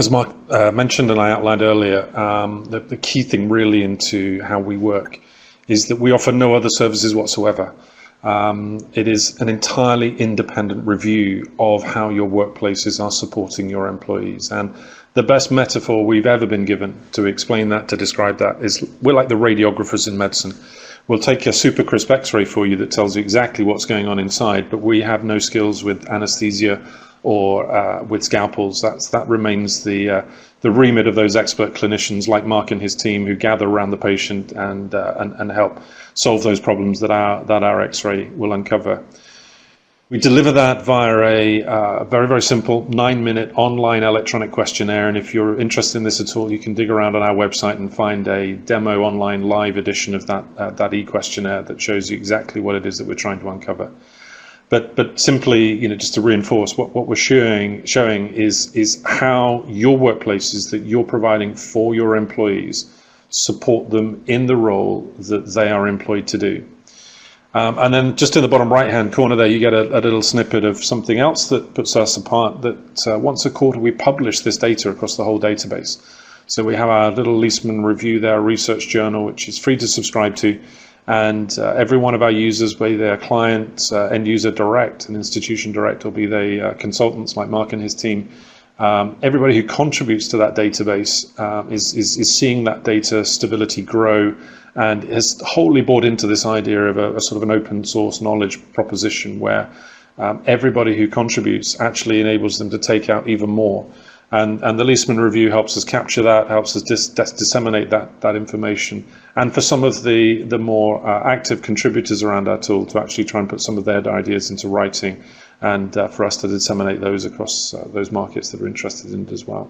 As Mark mentioned and I outlined earlier, the key thing really into how we work is that we offer no other services whatsoever. It is an entirely independent review of how your workplaces are supporting your employees. And the best metaphor we've ever been given to explain that, to describe that, is we're like the radiographers in medicine. We'll take a super crisp x-ray for you that tells you exactly what's going on inside, but we have no skills with anesthesia or with scalpels. That remains the remit of those expert clinicians like Mark and his team, who gather around the patient and help solve those problems that our x-ray will uncover. We deliver that via a very, very simple 9-minute online electronic questionnaire. And if you're interested in this at all, you can dig around on our website and find a demo online live edition of that e-questionnaire that shows you exactly what it is that we're trying to uncover. But simply, just to reinforce what we're showing is how your workplaces that you're providing for your employees support them in the role that they are employed to do. And then just in the bottom right-hand corner there, you get a little snippet of something else that puts us apart, that once a quarter we publish this data across the whole database. So we have our little Leesman Review there, research journal, which is free to subscribe to. And every one of our users, be they a client, end user direct, an institution direct, or be they consultants like Mark and his team, everybody who contributes to that database is seeing that data stability grow, and has wholly bought into this idea of a sort of an open source knowledge proposition where everybody who contributes actually enables them to take out even more. And the Leesman Review helps us capture that, helps us disseminate that information. And for some of the more active contributors around our tool to actually try and put some of their ideas into writing, and for us to disseminate those across those markets that are interested in it as well.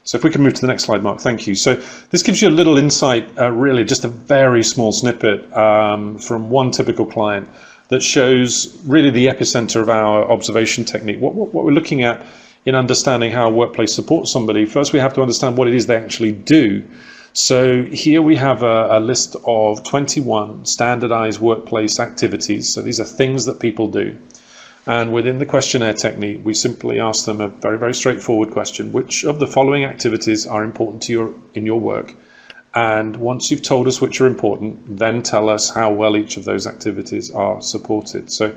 So if we can move to the next slide, Mark, thank you. So this gives you a little insight, really just a very small snippet from one typical client that shows really the epicenter of our observation technique. What we're looking at in understanding how a workplace supports somebody, first we have to understand what it is they actually do. So here we have a list of 21 standardized workplace activities. So these are things that people do. And within the questionnaire technique, we simply ask them a very, very straightforward question: which of the following activities are important to you in your work? And once you've told us which are important, then tell us how well each of those activities are supported. So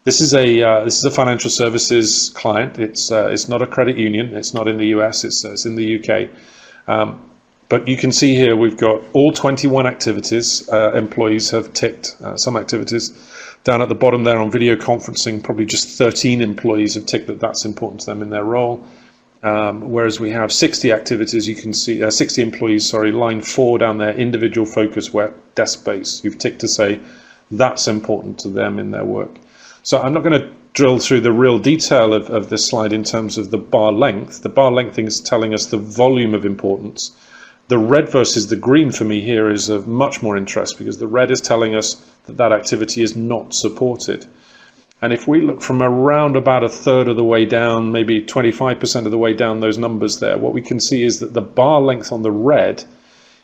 this is a financial services client. It's not a credit union. It's not in the US. It's in the UK. But you can see here we've got all 21 activities. Employees have ticked some activities. Down at the bottom there on video conferencing, probably just 13 employees have ticked that that's important to them in their role. Whereas we have 60 activities, you can see 60 employees, sorry, line 4 down there, individual focus web desk based. You've ticked to say that's important to them in their work. So I'm not going to drill through the real detail of this slide in terms of the bar length. The bar length is telling us the volume of importance. The red versus the green for me here is of much more interest, because the red is telling us that activity is not supported. And if we look from around about a third of the way down, maybe 25% of the way down those numbers there, what we can see is that the bar length on the red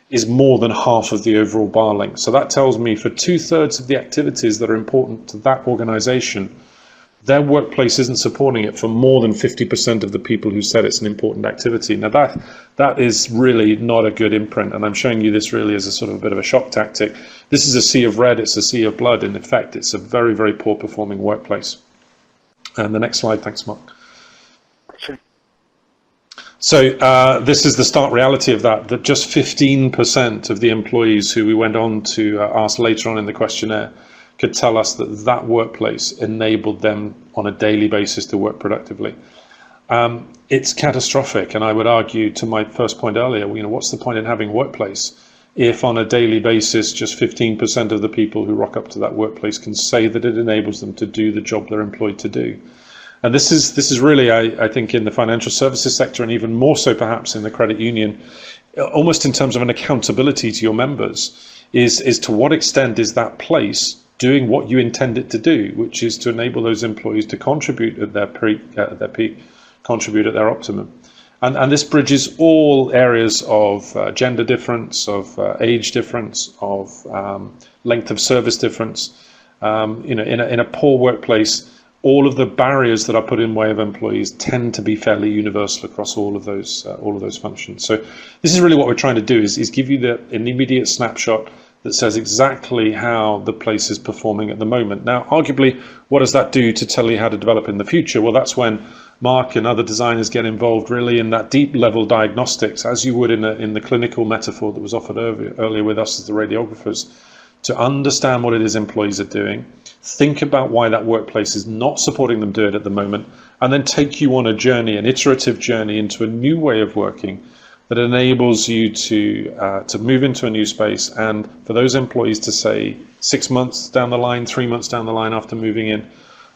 is more than half of the overall bar length. So that tells me for 2/3 of the activities that are important to that organization, their workplace isn't supporting it for more than 50% of the people who said it's an important activity. Now that is really not a good imprint, and I'm showing you this really as a sort of a bit of a shock tactic. This is a sea of red, it's a sea of blood. In effect, it's a very, very poor performing workplace. And the next slide, thanks, Mark. Sure. So this is the stark reality of that just 15% of the employees who we went on to ask later on in the questionnaire could tell us that workplace enabled them on a daily basis to work productively. It's catastrophic, and I would argue, to my first point earlier, what's the point in having a workplace if on a daily basis just 15% of the people who rock up to that workplace can say that it enables them to do the job they're employed to do? And this is really, I think, in the financial services sector, and even more so perhaps in the credit union, almost in terms of an accountability to your members, is to what extent is that place doing what you intend it to do, which is to enable those employees to contribute at their peak, contribute at their optimum. And this bridges all areas of gender difference, of age difference, of length of service difference. In a poor workplace, all of the barriers that are put in way of employees tend to be fairly universal across all of those functions. So this is really what we're trying to do is give you an immediate snapshot that says exactly how the place is performing at the moment. Now, arguably, what does that do to tell you how to develop in the future? Well, that's when Mark and other designers get involved really in that deep level diagnostics, as you would in the clinical metaphor that was offered earlier with us as the radiographers, to understand what it is employees are doing, think about why that workplace is not supporting them do it at the moment, and then take you on a journey, an iterative journey into a new way of working that enables you to move into a new space, and for those employees to say 6 months down the line, 3 months down the line after moving in,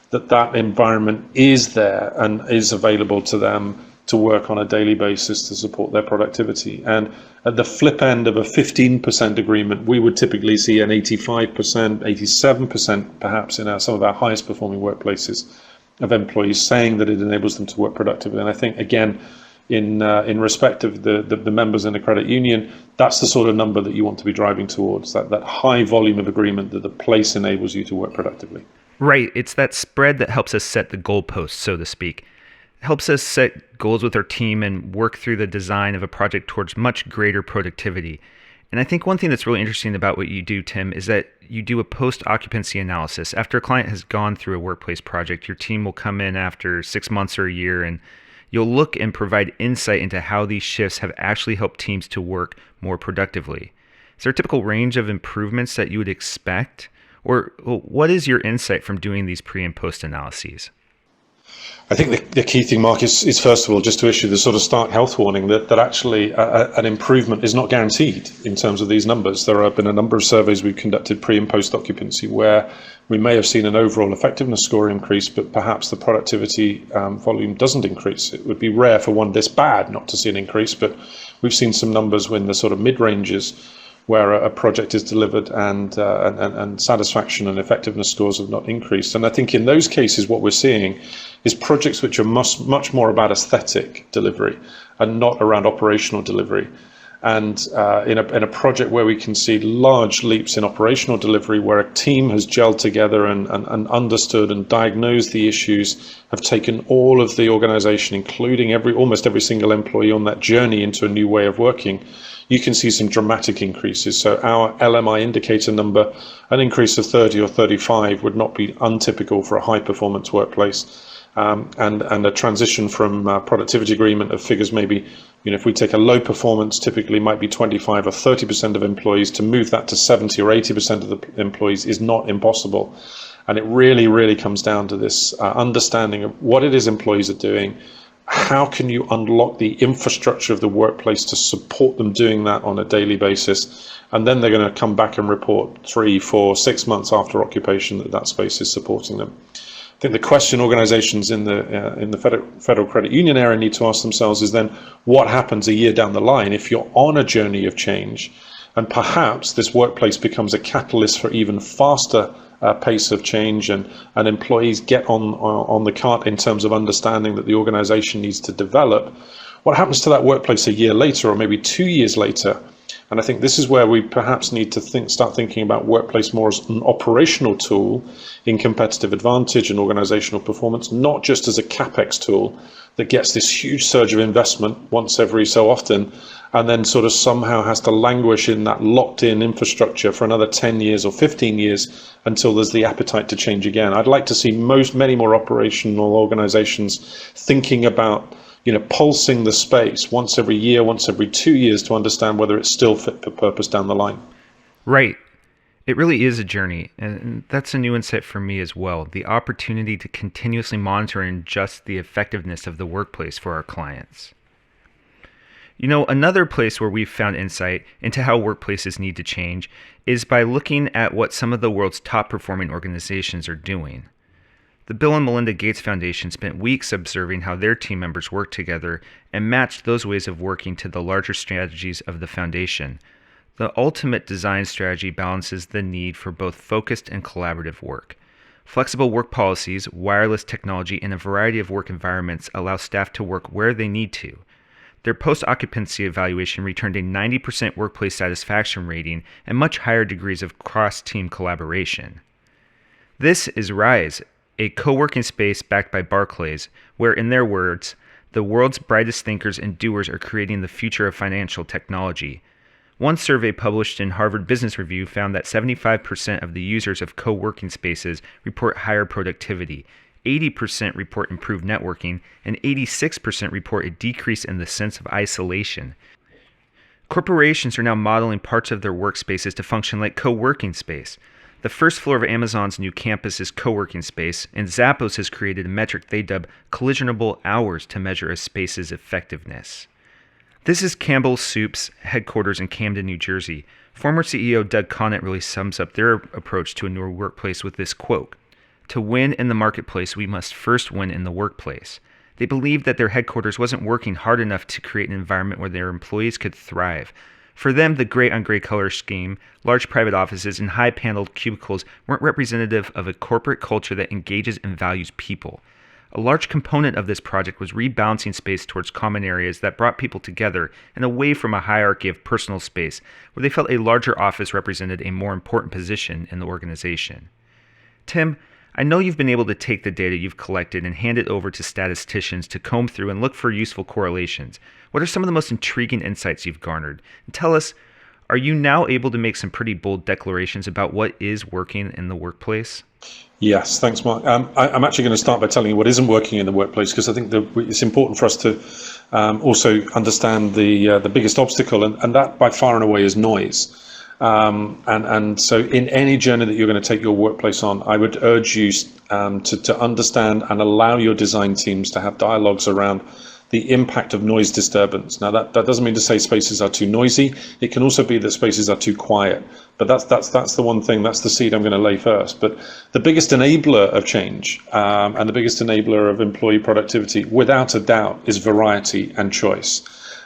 that environment is there and is available to them to work on a daily basis to support their productivity. And at the flip end of a 15% agreement, we would typically see an 85%, 87% perhaps in some of our highest performing workplaces of employees saying that it enables them to work productively. And I think, again, in respect of the members in a credit union, that's the sort of number that you want to be driving towards, that high volume of agreement that the place enables you to work productively. Right. It's that spread that helps us set the goalposts, so to speak. It helps us set goals with our team and work through the design of a project towards much greater productivity. And I think one thing that's really interesting about what you do, Tim, is that you do a post-occupancy analysis. After a client has gone through a workplace project, your team will come in after 6 months or a year, and you'll look and provide insight into how these shifts have actually helped teams to work more productively. Is there a typical range of improvements that you would expect? Or what is your insight from doing these pre and post analyses? I think the key thing, Mark, is first of all just to issue the sort of stark health warning that actually an improvement is not guaranteed in terms of these numbers. There have been a number of surveys we've conducted pre and post occupancy where we may have seen an overall effectiveness score increase, but perhaps the productivity volume doesn't increase. It would be rare for one this bad not to see an increase, but we've seen some numbers when the sort of mid-ranges where a project is delivered and satisfaction and effectiveness scores have not increased. And I think in those cases, what we're seeing is projects which are much more about aesthetic delivery and not around operational delivery. And in a project where we can see large leaps in operational delivery, where a team has gelled together and understood and diagnosed the issues, have taken all of the organization, including almost every single employee on that journey into a new way of working, you can see some dramatic increases. So our LMI indicator number, an increase of 30 or 35 would not be untypical for a high performance workplace. And a transition from productivity agreement of figures maybe, if we take a low performance, typically might be 25 or 30% of employees, to move that to 70 or 80% of the employees is not impossible. And it really, really comes down to this understanding of what it is employees are doing. How can you unlock the infrastructure of the workplace to support them doing that on a daily basis? And then they're going to come back and report 3, 4, 6 months after occupation that space is supporting them. I think the question organizations in the federal credit union area need to ask themselves is then what happens a year down the line if you're on a journey of change, and perhaps this workplace becomes a catalyst for even faster pace of change, and employees get on the cart in terms of understanding that the organization needs to develop. What happens to that workplace a year later or maybe 2 years later? And I think this is where we perhaps need to start thinking about workplace more as an operational tool in competitive advantage and organizational performance, not just as a CapEx tool that gets this huge surge of investment once every so often, and then sort of somehow has to languish in that locked-in infrastructure for another 10 years or 15 years until there's the appetite to change again. I'd like to see many more operational organizations thinking about pulsing the space once every year, once every 2 years to understand whether it's still fit for purpose down the line. Right. It really is a journey, and that's a new insight for me as well. The opportunity to continuously monitor and adjust the effectiveness of the workplace for our clients. Another place where we've found insight into how workplaces need to change is by looking at what some of the world's top performing organizations are doing. The Bill and Melinda Gates Foundation spent weeks observing how their team members work together and matched those ways of working to the larger strategies of the foundation. The ultimate design strategy balances the need for both focused and collaborative work. Flexible work policies, wireless technology, and a variety of work environments allow staff to work where they need to. Their post-occupancy evaluation returned a 90% workplace satisfaction rating and much higher degrees of cross-team collaboration. This is RISE, a co-working space backed by Barclays, where, in their words, the world's brightest thinkers and doers are creating the future of financial technology. One survey published in Harvard Business Review found that 75% of the users of co-working spaces report higher productivity, 80% report improved networking, and 86% report a decrease in the sense of isolation. Corporations are now modeling parts of their workspaces to function like co-working space. The first floor of Amazon's new campus is co-working space, and Zappos has created a metric they dub collisionable hours to measure a space's effectiveness. This is Campbell Soup's headquarters in Camden, New Jersey. Former CEO Doug Conant really sums up their approach to a new workplace with this quote: "To win in the marketplace, we must first win in the workplace." They believed that their headquarters wasn't working hard enough to create an environment where their employees could thrive. For them, the gray-on-gray color scheme, large private offices, and high-paneled cubicles weren't representative of a corporate culture that engages and values people. A large component of this project was rebalancing space towards common areas that brought people together and away from a hierarchy of personal space, where they felt a larger office represented a more important position in the organization. Tim, I know you've been able to take the data you've collected and hand it over to statisticians to comb through and look for useful correlations. What are some of the most intriguing insights you've garnered? And tell us, are you now able to make some pretty bold declarations about what is working in the workplace? Yes, thanks, Mark. I'm actually going to start by telling you what isn't working in the workplace, because I think that it's important for us to also understand the biggest obstacle, and that by far and away is noise. And so in any journey that you're going to take your workplace on, I would urge you to understand and allow your design teams to have dialogues around the impact of noise disturbance. Now, that doesn't mean to say spaces are too noisy. It can also be that spaces are too quiet. But that's the one thing, that's the seed I'm going to lay first. But the biggest enabler of change and the biggest enabler of employee productivity, without a doubt, is variety and choice.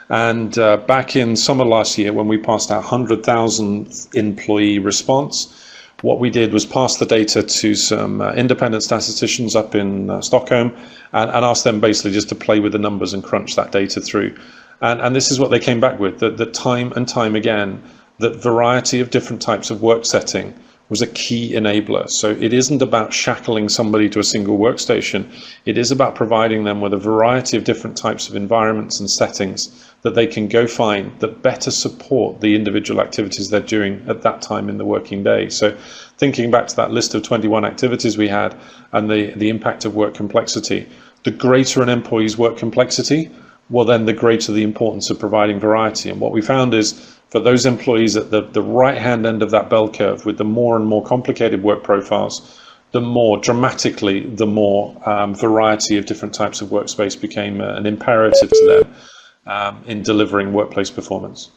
And back in summer last year, when we passed our 100,000 employee response, what we did was pass the data to some independent statisticians up in Stockholm and ask them basically just to play with the numbers and crunch that data through. And this is what they came back with, that time and time again, that variety of different types of work setting was a key enabler. So it isn't about shackling somebody to a single workstation. It is about providing them with a variety of different types of environments and settings that they can go find that better support the individual activities they're doing at that time in the working day. So thinking back to that list of 21 activities we had and the impact of work complexity, the greater an employee's work complexity, well, then the greater the importance of providing variety. And what we found is for those employees at the right-hand end of that bell curve with the more and more complicated work profiles, the more dramatically, the more variety of different types of workspace became an imperative to them in delivering workplace performance.